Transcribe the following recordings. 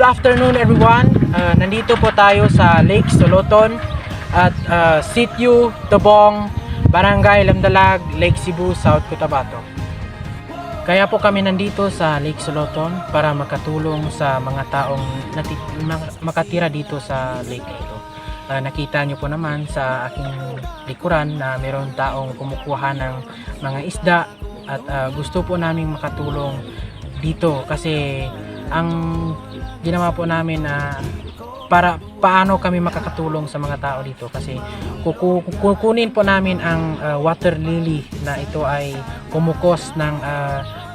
Good afternoon everyone. Nandito po tayo sa Lake Soloton at Sitio Tobong, Barangay Lamdalag, Lake Cebu, South Cotabato. Kaya po kami nandito sa Lake Soloton para makatulong sa mga taong makatira dito sa lake na ito. Nakita nyo po naman sa aking likuran na mayroon taong kumukuha ng mga isda at gusto po namin makatulong dito kasi ang ginawa po namin na para paano kami makakatulong sa mga tao dito kasi kukunin po namin ang water lily na ito ay kumukos ng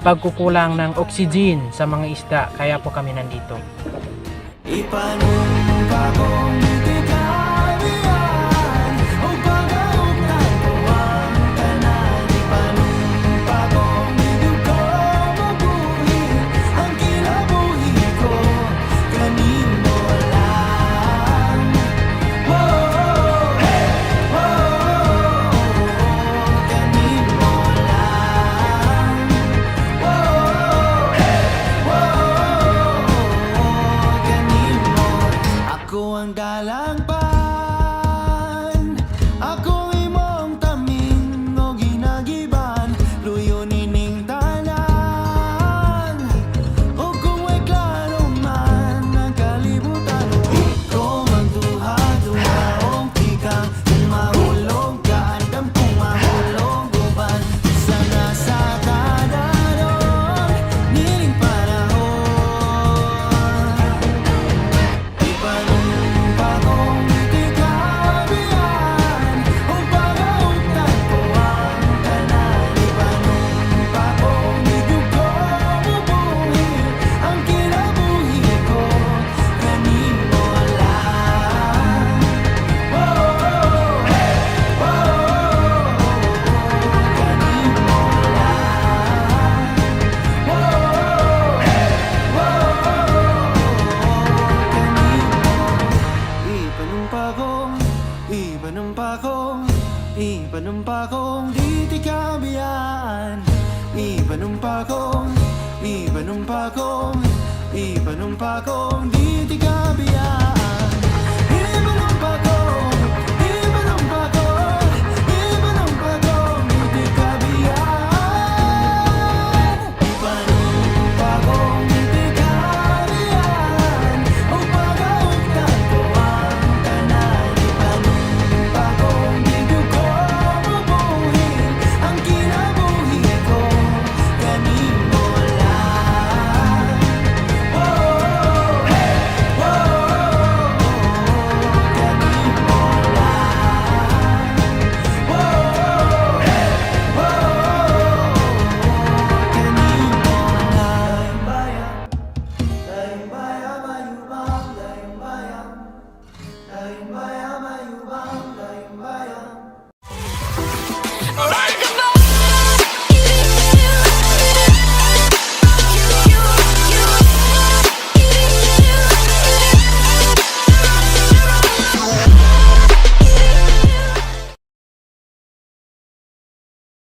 pagkukulang ng oxygen sa mga isda, kaya po kami nandito. Ipanumpakong di tikabiyaan. Ipanumpakong di tikabiyaan.